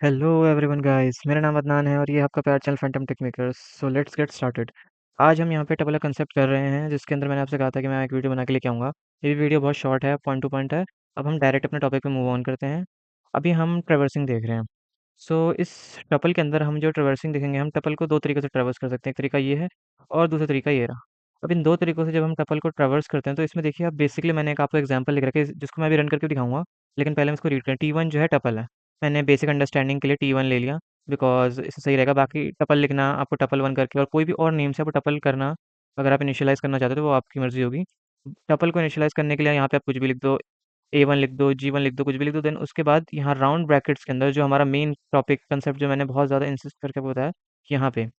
Hello everyone guys, मेरा नाम अदनान है और ये आपका प्यार channel Phantom Tech Makers. So let's get started. आज हम यहाँ पे टबला कंसेप्ट कर रहे हैं, जिसके अंदर मैंने आपसे कहा था कि मैं एक वीडियो बना के लेके आऊँगा। ये वीडियो बहुत शॉर्ट है, पॉइंट टू पॉइंट है। अब हम डायरेक्ट अपने टॉपिक पे मूव ऑन करते हैं। अभी हम ट्रेवर्सिंग देख रहे हैं। सो इस टपल के अंदर हम जो ट्रेवर्सिंग देखेंगे, हम टपल को दो तरीके से ट्रेवर्स कर सकते हैं। एक तरीका ये है और दूसरा तरीका ये रहा। अब इन दो तरीकों से जब हम टपल को ट्रेवर्स करते हैं, तो इसमें देखिए, अब बेसिकली मैंने एक आपको एग्जांपल लिख रखा है, जिसको मैं अभी रन करके दिखाऊंगा। लेकिन पहले हम इसको रीड करें। T1 जो है टपल है। मैंने बेसिक अंडरस्टैंडिंग के लिए T1 ले लिया, बिकॉज इससे सही रहेगा। बाकी टपल लिखना आपको टपल वन करके, और कोई भी और नेम से आपको टपल करना, अगर आप इनिशियलाइज करना चाहते हो तो वो आपकी मर्जी होगी। टपल को इनिशियलाइज करने के लिए यहाँ पे आप कुछ भी लिख दो, A1 लिख दो, G1 लिख दो, कुछ भी लिख दो। देन उसके बाद यहाँ राउंड ब्रैकेट्स के अंदर जो हमारा मेन टॉपिक कंसेप्ट, जो मैंने बहुत ज़्यादा इंसिस्ट करके बताया कि यहाँ पे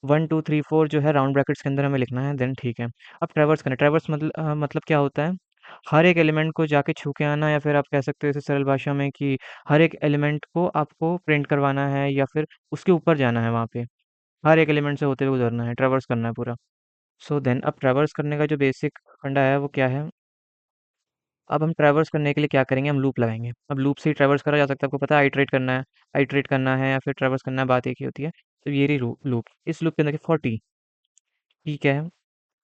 1 2 3 4 जो है राउंड ब्रैकेट्स के अंदर हमें लिखना है। देन ठीक है। अब ट्रैवर्स करना, ट्रैवर्स मतलब क्या होता है? हर एक एलिमेंट को जाके छू के आना, या फिर आप कह सकते हो इसे सरल भाषा में कि हर एक एलिमेंट को आपको प्रिंट करवाना है, या फिर उसके ऊपर जाना है। वहाँ पे हर एक एलिमेंट से होते हुए गुजरना है, ट्रैवर्स करना है पूरा। सो देन अब ट्रैवर्स करने का जो बेसिक फंडा है वो क्या है? अब हम ट्रैवर्स करने के लिए क्या करेंगे? हम लूप लगाएंगे। अब लूप से ही ट्रैवर्स करा जा सकता है, आपको पता है। आइटरेट करना है या फिर ट्रैवर्स करना है, बात एक ही होती है। तो ये रही लूप। इस लूप के अंदर 40 ठीक है।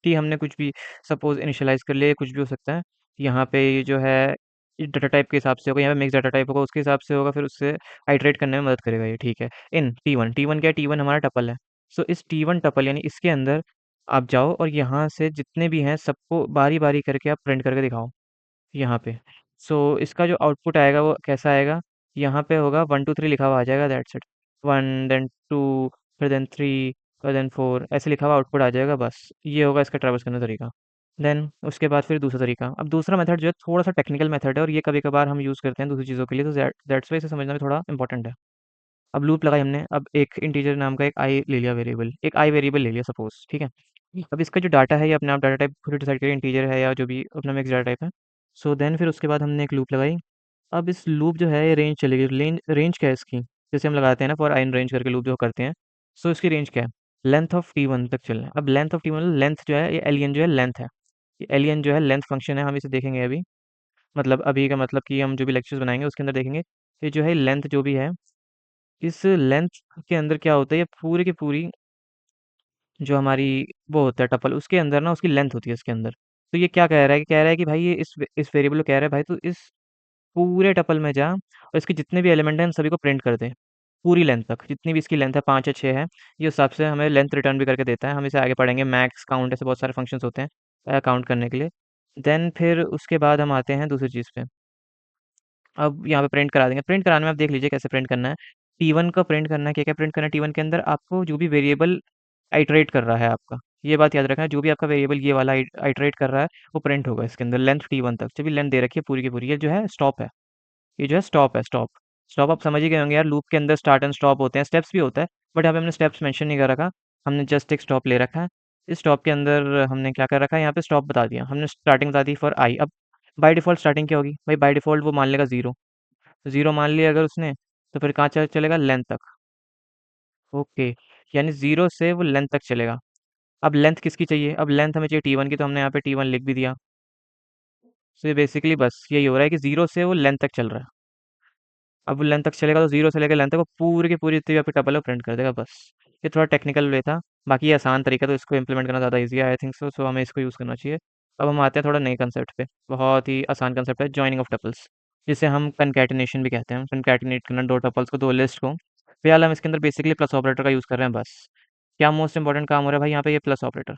टी हमने कुछ भी सपोज इनिशियलाइज कर लिया, कुछ भी हो सकता है। यहाँ पे ये जो है, डाटा टाइप के हिसाब से होगा, यहाँ पे मिक्स डाटा टाइप होगा, उसके हिसाब से होगा, फिर उससे आइटरेट करने में मदद करेगा ये, ठीक है। इन T1 क्या है? T1 हमारा टपल है। सो इस T1 टपल यानी इसके अंदर आप जाओ और यहाँ से जितने भी हैं सबको बारी बारी करके आप प्रिंट करके दिखाओ यहाँ पे। सो इसका जो आउटपुट आएगा वो कैसा आएगा? यहाँ पे होगा 1 2 3 लिखा हुआ आ जाएगा, दैट्स इट। 1 देन 2, फिर देन 3, फिर देन 4, ऐसे लिखा हुआ आउटपुट आ जाएगा। बस ये होगा इसका ट्रैवर्स करने का तरीका। देन उसके बाद फिर दूसरा तरीका। अब दूसरा मेथड जो है थोड़ा सा टेक्निकल मेथड है, और ये कभी कभार हम यूज़ करते हैं दूसरी चीज़ों के लिए, तो दैट्स वाई इसे समझना भी थोड़ा इंपॉर्टेंट है। अब लूप लगाई हमने, अब एक इंटीजर नाम का एक आई ले लिया, वेरिएबल, एक आई वेरिएबल ले लिया सपोज, ठीक है। अब इसका जो डाटा है ये अपने आप डाटा टाइप खुद डिसाइड करिए, इंटीजर है या जो भी अपना मिक्स डाटा टाइप है। सो देन फिर उसके बाद हमने एक लूप लगाई। अब इस लूप जो है ये रेंज चलेगी। रेंज क्या है इसकी? जैसे हम लगाते हैं ना, फॉर आई रेंज करके लूप जो करते हैं। सो इसकी रेंज क्या है? लेंथ ऑफ T1 तक चलना है। अब लेंथ ऑफ T1 लेंथ जो है, ये एलियन जो है लेंथ है। ये एलियन जो है लेंथ फंक्शन है, हम इसे देखेंगे अभी। मतलब अभी का मतलब कि हम जो भी लेक्चर्स बनाएंगे उसके अंदर देखेंगे। ये जो है लेंथ जो भी है, इस लेंथ के अंदर क्या होता है, ये पूरी की पूरी जो हमारी वो होता है टपल, उसके अंदर ना उसकी लेंथ होती है इसके अंदर। तो ये क्या कह रहा है? कि कह रहा है कि भाई ये इस वेरिएबल को कह रहा है, भाई तू इस पूरे टपल में जा और इसके जितने भी एलिमेंट हैं उन सभी को प्रिंट कर दे, पूरी लेंथ तक, जितनी भी इसकी लेंथ है, 5 या 6 है। ये उस हिसाब से हमें लेंथ रिटर्न भी करके देता है। हम इसे आगे पढ़ेंगे, मैक्स काउंट ऐसे बहुत सारे फंक्शंस होते हैं काउंट करने के लिए। देन फिर उसके बाद हम आते हैं दूसरी चीज़ पे। अब यहाँ पे प्रिंट करा देंगे। प्रिंट कराने में आप देख लीजिए कैसे प्रिंट करना है। T1 का प्रिंट करना है, क्या क्या प्रिंट करना है T1 के अंदर? आपको जो भी वेरिएबल आइटरेट कर रहा है आपका, ये बात याद रखना है, जो भी आपका वेरिएबल ये वाला आइटरेट कर रहा है वो प्रिंट होगा इसके अंदर, लेंथ T1 तक। जब भी लेंथ दे रखी है पूरी की पूरी, ये जो है स्टॉप है। ये जो है स्टॉप है, स्टॉप। स्टॉप आप समझ ही गए होंगे यार, लूप के अंदर स्टार्ट एंड स्टॉप होते हैं, स्टेप्स भी होता है, बट यहाँ पे हमने स्टेप्स मेंशन नहीं कर रखा। हमने जस्ट एक स्टॉप ले रखा है। इस स्टॉप के अंदर हमने क्या कर रखा है? यहाँ पे स्टॉप बता दिया हमने, स्टार्टिंग बता दी फॉर आई। अब बाय डिफ़ॉल्ट स्टार्टिंग क्या होगी भाई? बाय डिफ़ॉल्ट वो मान लेगा 0। 0 मान लिया अगर उसने, तो फिर कहाँ चलेगा? लेंथ तक। ओके, यानी 0 से वो लेंथ तक चलेगा। अब लेंथ किसकी चाहिए? अब लेंथ हमें चाहिए T1 की, तो हमने यहाँ पे T1 लिख भी दिया। सो ये बेसिकली बस यही हो रहा है कि 0 से वो लेंथ तक चल रहा है। अब वो लेंथ तक चलेगा तो 0 से लेकर लेंथ तक वो पूरी की पूरी जितनी भी आपकी टपल है प्रिंट कर देगा, बस। ये थोड़ा टेक्निकल वे था। बाकी ये आसान तरीका, तो इसको इम्प्लीमेंट करना ज़्यादा ईजी है, आई थिंक सो हमें इसको यूज़ करना चाहिए। अब हम आते हैं थोड़ा नए कंसेप्ट पे। बहुत ही आसान कंसेप्ट है, जॉइनिंग ऑफ टपल्स, जिसे हम कंकैटिनेशन भी कहते हैं। कंकैटिनेट करना दो टपल्स को, दो लिस्ट को। फिलहाल हम इसके अंदर बेसिकली प्लस ऑपरेटर का यूज़ कर रहे हैं, बस। क्या मोस्ट इंपॉर्टेंट काम हो रहा है भाई यहाँ पे? ये प्लस ऑपरेटर,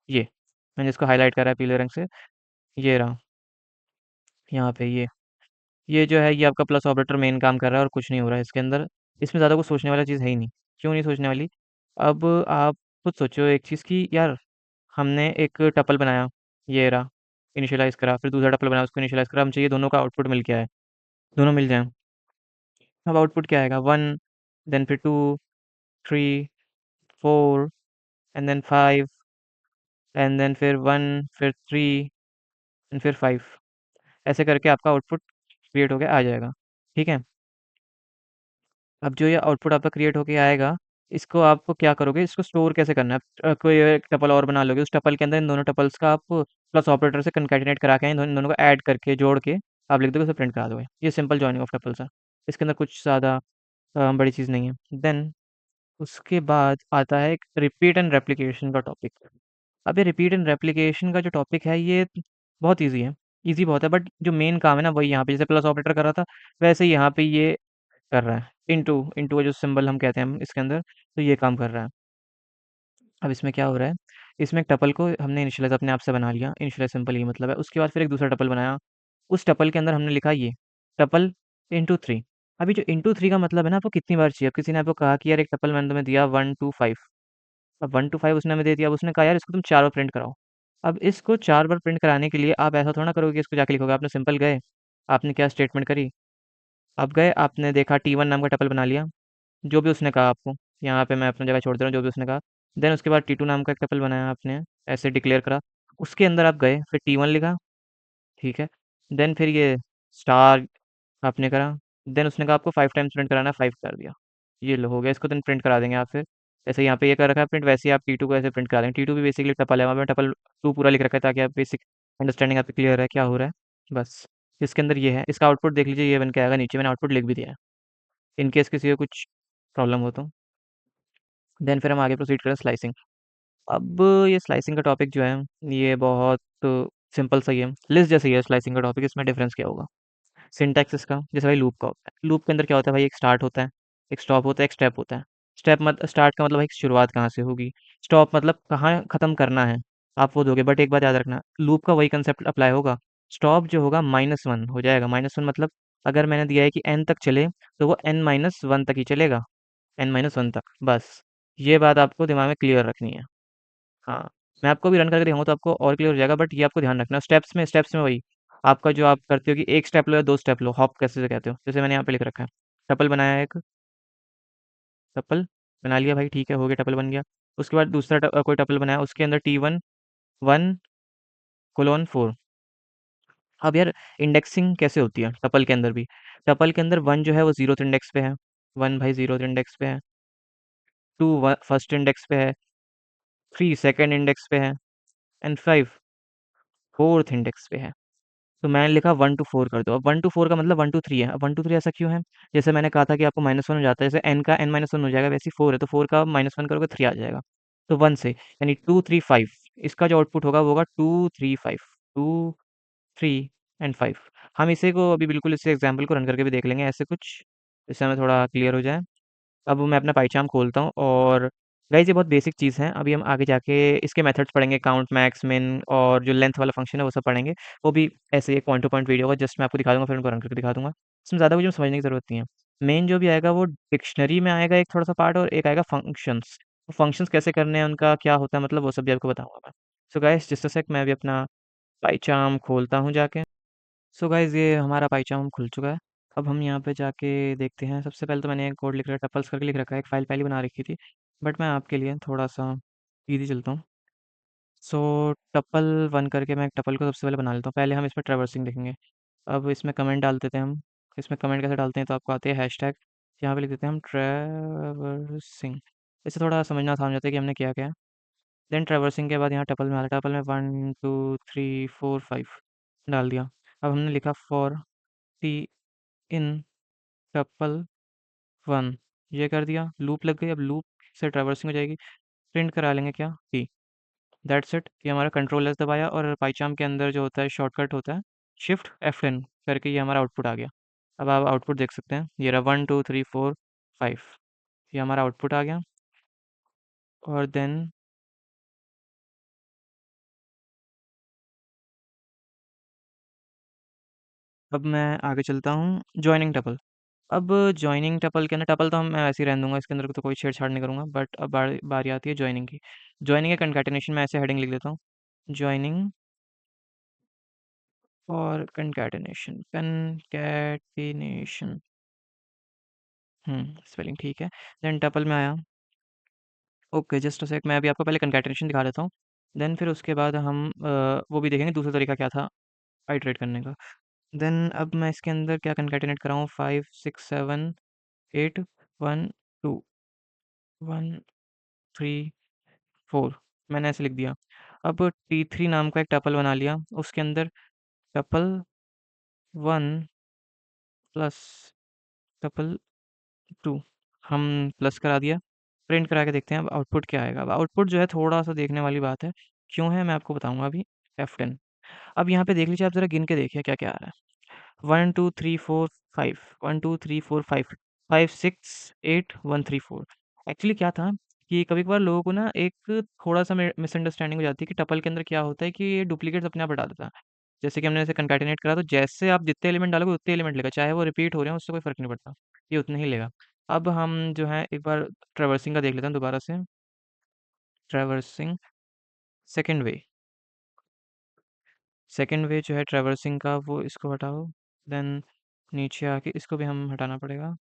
ये मैंने इसको हाईलाइट करा है पीले रंग से, ये रहा यहाँ पे। ये जो है, ये आपका प्लस ऑपरेटर मेन काम कर रहा है, और कुछ नहीं हो रहा है इसके अंदर। इसमें ज़्यादा कुछ सोचने वाला चीज़ है ही नहीं। क्यों नहीं सोचने वाली? अब आप खुद सोचो एक चीज़ की यार, हमने एक टपल बनाया, ये रहा, इनिशियलाइज़ करा, फिर दूसरा टपल बनाया, उसको इनिशियलाइज़ करा, हम चाहिए दोनों का आउटपुट मिल के आए, दोनों मिल जाएँ। अब आउटपुट क्या आएगा? 1, देन फिर 2, 3, 4, एंड देन 5, एंड देन फिर 1, फिर 3, एंड फिर 5। ऐसे करके आपका आउटपुट क्रिएट होके आ जाएगा, ठीक है। अब जो ये आउटपुट आपका क्रिएट होके आएगा, इसको आपको क्या करोगे? इसको स्टोर कैसे करना है? कोई एक टपल और बना लोगे, उस टपल के अंदर इन दोनों टपल्स का आप प्लस ऑपरेटर से कंकैटिनेट करा के इन दोनों को ऐड करके जोड़ के आप लिख दोगे, उसे प्रिंट करा दोगे। ये सिंपल जॉइनिंग ऑफ टपल्स है। इसके अंदर कुछ ज़्यादा बड़ी चीज़ नहीं है। देन उसके बाद आता है एक रिपीट एंड रेप्लिकेशन का टॉपिक। अब ये रिपीट एंड रेप्लिकेशन का जो टॉपिक है ये बहुत ईज़ी है। ईज़ी बहुत है, बट जो मेन काम है ना वही यहाँ पे जैसे प्लस ऑपरेटर कर रहा था, वैसे ही यहाँ पे ये कर रहा है। इंटू इंटू का जो सिंबल हम कहते हैं हम इसके अंदर, तो ये काम कर रहा है। अब इसमें क्या हो रहा है, इसमें एक टपल को हमने इनिशियलाइज़ अपने आप से बना लिया, इनिशियलाइज़ सिंपल ये मतलब है। उसके बाद फिर एक दूसरा टपल बनाया, उस टपल के अंदर हमने लिखा ये, टपल इंटू 3। अभी जो इंटू 3 का मतलब है ना आपको कितनी बार चाहिए? अब किसी ने आपको कहा कि यार एक टपल मैंने तुम्हें दिया 1 2 5, अब 1 टू 5 उसने हमें दे दिया, अब उसने कहा यार इसको तुम 4 बार प्रिंट कराओ। अब इसको 4 बार प्रिंट कराने के लिए आप ऐसा थोड़ा ना करोगे कि इसको जाके लिखोगे, आपने सिंपल गए, आपने क्या स्टेटमेंट करी, आप गए, आपने देखा T1 नाम का टपल बना लिया, जो भी उसने कहा आपको, यहाँ पे मैं अपनी जगह छोड़ दे रहा हूँ जो भी उसने कहा। देन उसके बाद T2 नाम का एक टपल बनाया आपने, ऐसे डिक्लेयर करा, उसके अंदर आप गए, फिर T1 लिखा, ठीक है। देन फिर ये स्टार आपने करा, देन उसने कहा आपको 5 टाइम्स प्रिंट कराना है, 5 कर दिया। ये लो हो गया, इसको देन प्रिंट करा देंगे आप फिर। जैसे यहाँ पे ये कर रखा है प्रिंट, वैसे ही आप T2 को ऐसे प्रिंट करा देंगे। T2 भी बेसिकली टपल है, वहाँ पे टपल 2 पूरा लिख रखा है ताकि आप बेसिक अंडरस्टैंडिंग आपकी क्लियर है क्या हो रहा है। बस इसके अंदर ये है, इसका आउटपुट देख लीजिए, ये बन के आएगा, नीचे मैंने आउटपुट लिख भी दिया है, इन केस किसी को कुछ प्रॉब्लम हो तो। देन फिर हम आगे प्रोसीड करें स्लाइसिंग। अब ये स्लाइसिंग का टॉपिक जो है ये बहुत सिंपल सा ही है, लिस्ट जैसे ही है स्लाइसिंग का टॉपिक। इसमें डिफरेंस क्या होगा, सिंटैक्स इसका जैसे भाई लूप का होता है, लूप के अंदर क्या होता है भाई, एक स्टार्ट होता है, एक स्टॉप होता है, एक स्टेप होता है। स्टेप मत स्टार्ट का मतलब भाई शुरुआत कहाँ से होगी, स्टॉप मतलब कहाँ खत्म करना है, आप वो दोगे। बट एक बात याद रखना, लूप का वही कंसेप्ट अप्लाई होगा। स्टॉप जो होगा -1 हो जाएगा, -1 मतलब अगर मैंने दिया है कि n तक चले, तो वो n-1 तक ही चलेगा, n-1 तक। बस ये बात आपको दिमाग में क्लियर रखनी है। हाँ, मैं आपको भी रन करके दिखाऊंगा तो आपको और क्लियर हो जाएगा, बट ये आपको ध्यान रखना स्टेप्स में वही आपका जो आप करते हो कि एक स्टेप लो या 2 स्टेप लो, हॉप कैसे से कहते हो, जैसे मैंने यहाँ पे लिख रखा है, टपल बनाया एक, टपल बना लिया भाई, ठीक है, हो गया, टपल बन गया। उसके बाद दूसरा कोई टपल बनाया, उसके अंदर T1 1:4। अब यार इंडेक्सिंग कैसे होती है टपल के अंदर भी, टपल के अंदर 1 जो है वो 0th इंडेक्स पे है, 1 भाई 0th इंडेक्स पे है, 2 फर्स्ट इंडेक्स पे है, 3 सेकंड इंडेक्स पे है, एंड 5 फोर्थ इंडेक्स पे है। तो मैंने लिखा 1 to 4 कर दो। अब 1 to 4 का मतलब 1 to 3 है। अब 1 to 3 ऐसा क्यों है, जैसे मैंने कहा था कि आपको -1 हो जाता है, जैसे n का n-1 हो जाएगा, वैसे ही 4 है तो 4 का -1 करोगे 3 आ जाएगा। तो 1 से यानी 2 3 5, इसका जो आउटपुट होगा वो होगा 2 3 5, 2 3 एंड 5। हम इसे को अभी बिल्कुल इस एग्जाम्पल को रन करके भी देख लेंगे ऐसे कुछ, इससे हमें थोड़ा क्लियर हो जाए। अब मैं अपना पाइचार्म खोलता हूँ, और गाइस ये बहुत बेसिक चीज़ है, अभी हम आगे जाके इसके मेथड्स पढ़ेंगे, काउंट, मैक्स, मिन, और जो लेंथ वाला फंक्शन है वो सब पढ़ेंगे। वो भी ऐसे एक पॉइंट टू पॉइंट वीडियो होगा, जस्ट मैं आपको दिखा दूंगा, फिर उनको रन करके दिखा दूंगा। इसमें ज़्यादा कुछ समझने की ज़रूरत नहीं है। मेन जो भी आएगा वो डिक्शनरी में आएगा, एक थोड़ा सा पार्ट, और एक आएगा फंक्शंस। फंक्शंस कैसे करने हैं, उनका क्या होता है मतलब, वो सब भी आपको बताऊंगा मैं। सो गाइस जस्ट अ सेक, मैं अभी अपना पाइचार्म खोलता हूँ जाके। सो गाइज़ ये हमारा पाइचार्म खुल चुका है। अब हम यहाँ पे जाके देखते हैं। सबसे पहले तो मैंने एक कोड लिख रखा है, टपल्स करके लिख रखा है, एक फ़ाइल पहले बना रखी थी, बट मैं आपके लिए थोड़ा-सा ईज़ी चलता हूँ। सो टपल 1 करके मैं एक टपल को सबसे पहले बना लेता हूँ। पहले हम इसमें ट्रैवर्सिंग लिखेंगे। अब इसमें कमेंट डाल देते हैं हम। इसमें कमेंट कैसे डालते हैं, तो आपको आती है हैशटैग, यहाँ पे लिख देते हैं हम ट्रैवर्सिंग। इससे थोड़ा समझना आसान हो जाता है कि हमने किया क्या है। देन ट्रैवर्सिंग के बाद यहाँ टपल में आ रहा है, टपल में 1 2 3 4 5 डाल दिया। अब हमने लिखा फॉर टी इन टपल 1, ये कर दिया, लूप लग गई। अब लूप से ट्रैवर्सिंग हो जाएगी, प्रिंट करा लेंगे क्या, टी। दैट्स इट, ये हमारा कंट्रोल एस दबाया, और पाइचार्म के अंदर जो होता है शॉर्टकट होता है शिफ्ट F10 करके, ये हमारा आउटपुट आ गया। अब आप आउटपुट देख सकते हैं, ये रहा 1 2 3 4 5, ये हमारा आउटपुट आ गया। और देन अब मैं आगे चलता हूँ, जॉइनिंग टपल। अब जॉइनिंग टपल के अंदर, टपल तो हम मैं वैसे ही रहने दूंगा, इसके अंदर तो कोई छेड़छाड़ नहीं करूंगा, बट अब बारी आती है जॉइनिंग की। जॉइनिंग के कंकैटिनेशन में ऐसे हेडिंग लिख देता हूँ, जॉइनिंग और कंकैटिनेशन, कंकैटिनेशन, स्पेलिंग ठीक है। देन टपल में आया, ओके जस्ट अ सेक, मैं अभी आपको पहले कंकैटिनेशन दिखा देता हूँ। देन फिर उसके बाद हम वो भी देखेंगे दूसरा तरीका क्या था आइटरेट करने का। देन अब मैं इसके अंदर क्या कंकैटिनेट कराऊँ, 5 6 7 8 1 2 1 3 4, मैंने ऐसे लिख दिया। अब T3 नाम का एक टपल बना लिया, उसके अंदर टपल 1 प्लस टपल 2 हम प्लस करा दिया। प्रिंट करा के देखते हैं अब आउटपुट क्या आएगा। अब आउटपुट जो है थोड़ा-सा देखने वाली बात है। क्यों है मैं आपको बताऊँगा अभी। F10। अब यहाँ पे देख लीजिए, आप ज़रा गिन के देखिए क्या-क्या आ रहा है। 1 2 3 4 5 1 2 3 4 5 5 6 8 1 3 4। एक्चुअली क्या था कि कभी-कभार लोगों को ना एक थोड़ा-सा मिसअंडरस्टैंडिंग हो जाती है कि टपल के अंदर क्या होता है कि ये डुप्लीकेट्स अपने आप हटा देता है। जैसे कि हमने इसे कंकैटिनेट करा तो जैसे आप जितने एलिमेंट डालोगे उतने एलिमेंट लेगा, चाहे वो रिपीट हो रहे हो उससे कोई फ़र्क नहीं पड़ता, ये उतने ही लेगा। अब हम जो है एक बार ट्रैवर्सिंग का देख लेते हैं दोबारा से। ट्रैवर्सिंग सेकंड वे, सेकंड वे जो है ट्रैवर्सिंग का वो इसको हटाओ। देन नीचे आके इसको भी हम हटाना पड़ेगा।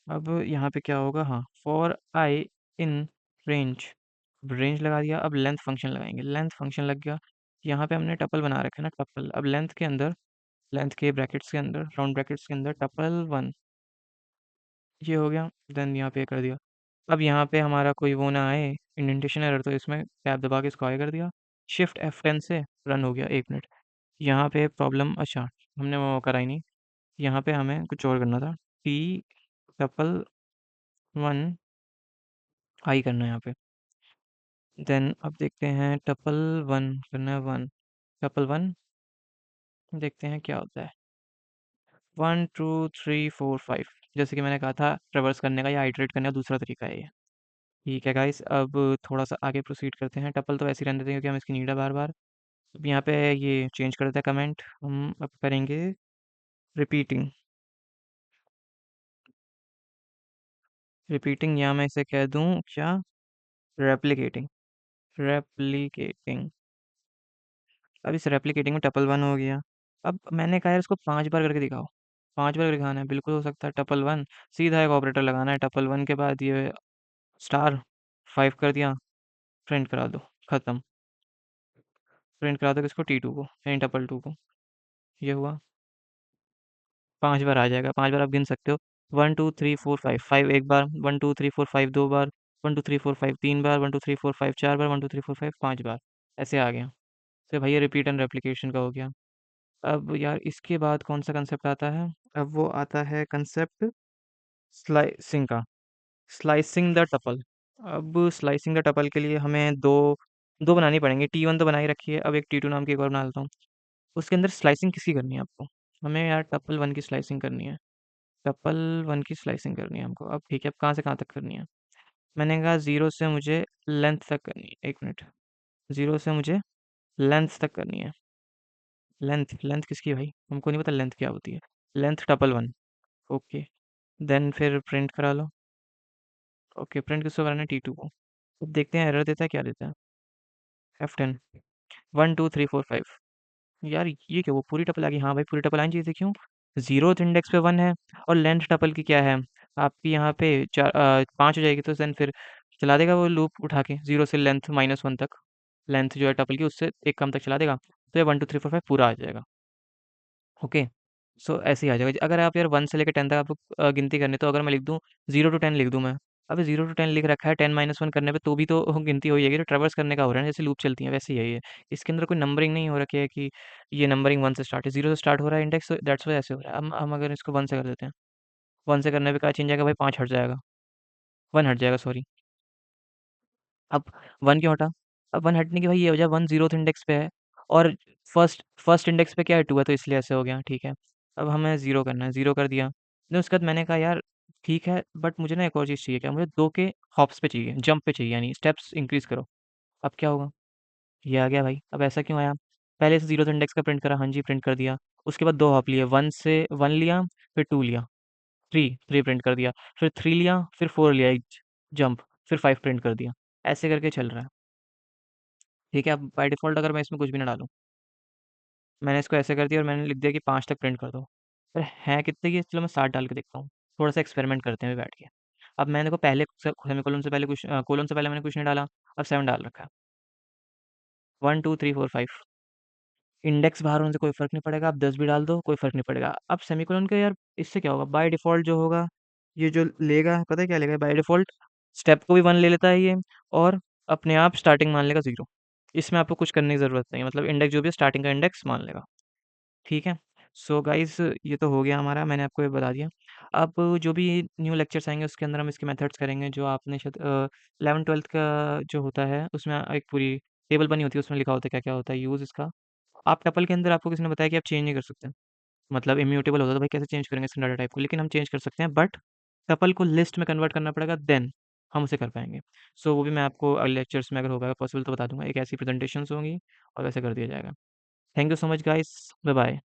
अब यहाँ पे क्या होगा, हाँ, फॉर आई इन रेंज। अब रेंज लगा दिया, अब लेंथ फंक्शन लगाएंगे। लेंथ फंक्शन लग गया। यहाँ पे हमने टपल बना रखा है ना, टपल। अब लेंथ के अंदर, लेंथ के ब्रैकेट्स के अंदर, राउंड ब्रैकेट्स के अंदर टपल 1, ये हो गया। देन यहाँ पे कर दिया। अब यहाँ पे हमारा कोई वो ना आए इंडेंटेशन एरर, तो इसमें टैब दबा के इसको आगे कर दिया। शिफ्ट F10 से रन हो गया 1 मिनट। यहाँ पे प्रॉब्लम, अच्छा हमने वो करा ही नहीं। यहाँ पे हमें कुछ और करना था। टी टपल 1 आई करना है यहाँ पे। देन अब देखते हैं टपल 1 करना है 1, टपल 1 देखते हैं क्या होता है। 1 2 3 4 5, जैसे कि मैंने कहा था ट्रेवर्स करने का या आइटरेट करने का दूसरा तरीका है ये। ठीक है गाइस, अब थोड़ा सा आगे प्रोसीड करते हैं। टपल तो ऐसे ही रहने देते हैं क्योंकि हम इसकी नीड है बार बार। अब यहाँ पे ये चेंज कर देते हैं कमेंट, हम अब करेंगे रिपीटिंग। रिपीटिंग या मैं इसे कह दूँ क्या, रेप्लिकेटिंग। रेप्लिकेटिंग। अब इस रेप्लिकेटिंग में टपल 1 हो गया। अब मैंने कहा यार इसको 5 बार करके दिखाओ। 5 बार करके दिखाना है, बिल्कुल हो सकता है। टपल 1 सीधा एक ऑपरेटर लगाना है। टपल 1 के बाद ये स्टार 5 कर दिया, प्रिंट करा दो, खत्म। प्रिंट करा दो किसको, T2 को, यानी टपल 2 को। ये हुआ। 5 बार आ जाएगा। 5 बार आप गिन सकते हो। 1 2 3 4 5, 5 एक बार, 1 2 3 4 5 2 बार, 1 2 3 4 5 3 बार, 1 2 3 4 5 4 बार, 1 2 3 4 5 5 बार। ऐसे आ गया। तो भैया रिपीट एंड रेप्लिकेशन का हो गया। अब यार इसके बाद कौन सा कंसेप्ट आता है, अब वो आता है कंसेप्ट स्लाइसिंग का। Slicing the tuple. अब स्लाइसिंग द टपल के लिए हमें दो दो बनानी पड़ेंगी। T1 तो बनाई रखी है, अब एक T2 नाम की एक और बना लेता हूँ। उसके अंदर स्लाइसिंग किसकी करनी है आपको, हमें यार टपल 1 की स्लाइसिंग करनी है। टपल 1 की स्लाइसिंग करनी है हमको। अब ठीक है, अब कहाँ से कहाँ तक करनी है। मैंने कहा 0 से मुझे लेंथ तक करनी है। 1 मिनट, 0 से मुझे लेंथ तक करनी है। लेंथ, लेंथ किसकी है भाई, हमको नहीं पता लेंथ क्या होती है। Length tuple 1, okay. देन फिर प्रिंट करा लो। ओके, प्रिंट किसको कराना है, T2 को। अब देखते हैं एरर देता है क्या देता है। F10 1 2 3 4 5। यार ये क्या, वो पूरी टपल आ गई। हाँ भाई पूरी टपल आनी चाहिए थी, क्यों, जीरोथ इंडेक्स पे 1 है और लेंथ टपल की क्या है आपकी यहाँ पे 5 हो जाएगी, तो देन फिर चला देगा वो लूप उठा के 0 से लेंथ -1 तक। लेंथ जो है टपल की उससे एक कम तक चला देगा, तो ये 1 2 3 4 5 पूरा आ जाएगा। ओके, सो ऐसे ही आ जाएगा। अगर आप यार 1 से लेकर 10 तक आपको गिनती करनी है, तो अगर मैं लिख दूँ 0 टू 10 लिख दूँ मैं, अबे 0 टू 10 लिख रखा है, 10 -1 करने पे तो भी तो गिनती हो जाएगी। तो ट्रैवर्स करने का हो रहा है ना, जैसे लूप चलती है वैसे ही है ये। इसके अंदर कोई नंबरिंग नहीं हो रखी है कि ये नंबरिंग 1 से स्टार्ट है, 0 से स्टार्ट हो रहा है इंडेक्स, दैट्स वाई ऐसे हो रहा है। हम अगर इसको 1 से कर देते हैं, 1 से करने पे क्या चेंज आएगा भाई, 5 हट जाएगा, 1 हट जाएगा सॉरी। अब 1 क्यों हटा, अब 1 हटने की भाई ये वजह, 1 0th इंडेक्स पे है और फर्स्ट इंडेक्स पे क्या है, 2 है, तो इसलिए ऐसे हो गया, ठीक है। अब हमें 0 करना है, 0 कर दिया। देन उसके बाद मैंने कहा यार ठीक है, बट मुझे ना एक और चीज़ चाहिए, क्या मुझे 2 के हॉप्स पे चाहिए, जंप पे चाहिए, यानी स्टेप्स इंक्रीज़ करो। अब क्या होगा, ये आ गया भाई। अब ऐसा क्यों आया, पहले से 0th इंडेक्स का प्रिंट करा, हाँ जी प्रिंट कर दिया। उसके बाद 2 हॉप लिए, 1 से 1 लिया, फिर 2 लिया, 3 प्रिंट कर दिया, फिर 3 लिया, फिर 4 लिया, एक जंप, फिर 5 प्रिंट कर दिया। ऐसे करके चल रहा है। ठीक है, अब बाय डिफ़ॉल्ट अगर मैं इसमें कुछ भी ना डालूँ, मैंने इसको ऐसे कर दिया और मैंने लिख दिया कि 5 तक प्रिंट कर दो। पर हैं कितने की, चलो मैं 7 डाल के देखता हूँ। थोड़ा-सा एक्सपेरिमेंट करते हैं अभी बैठ के। अब मैंने देखो पहले सेमीकोलन से पहले कुछ कोलन से पहले मैंने कुछ नहीं डाला, अब 7 डाल रखा है। 1 2 3 4 5, इंडेक्स बाहर होने से कोई फ़र्क नहीं पड़ेगा, आप 10 भी डाल दो, कोई फ़र्क नहीं पड़ेगा। अब सेमीकोलन का यार इससे क्या होगा, बाय डिफ़ॉल्ट जो होगा, ये जो लेगा पता है क्या लेगा? बाय डिफ़ॉल्ट स्टेप को भी 1 ले लेता है ये, और अपने आप स्टार्टिंग मान लेगा 0। इसमें आपको कुछ करने की ज़रूरत नहीं है, मतलब इंडेक्स जो भी है स्टार्टिंग का इंडेक्स मान लेगा। ठीक है? सो गाइज़ ये तो हो गया हमारा, मैंने आपको ये बता दिया। अब जो भी न्यू लेक्चर्स आएँगे उसके अंदर हम इसके मेथड्स करेंगे, जो आपने शायद 11th-12th का जो होता है उसमें एक पूरी टेबल बनी होती है, उसमें लिखा होता है क्या-क्या होता है यूज़ इसका। आप टपल के अंदर आपको किसी ने बताया कि आप चेंज नहीं कर सकते। मतलब इम्यूटेबल होता है तो भाई कैसे चेंज करेंगे इसके डाटा टाइप को, लेकिन हम चेंज कर सकते हैं, बट टपल को लिस्ट में कन्वर्ट करना पड़ेगा, देन हम उसे कर पाएँगे। सो वो भी मैं आपको अगले लेक्चर्स में अगर हो पाएगा पॉसिबल तो बता दूँगा। एक ऐसी प्रेजेंटेशंस होंगी और वैसे कर दिया जाएगा। Thank you so much guys, bye bye.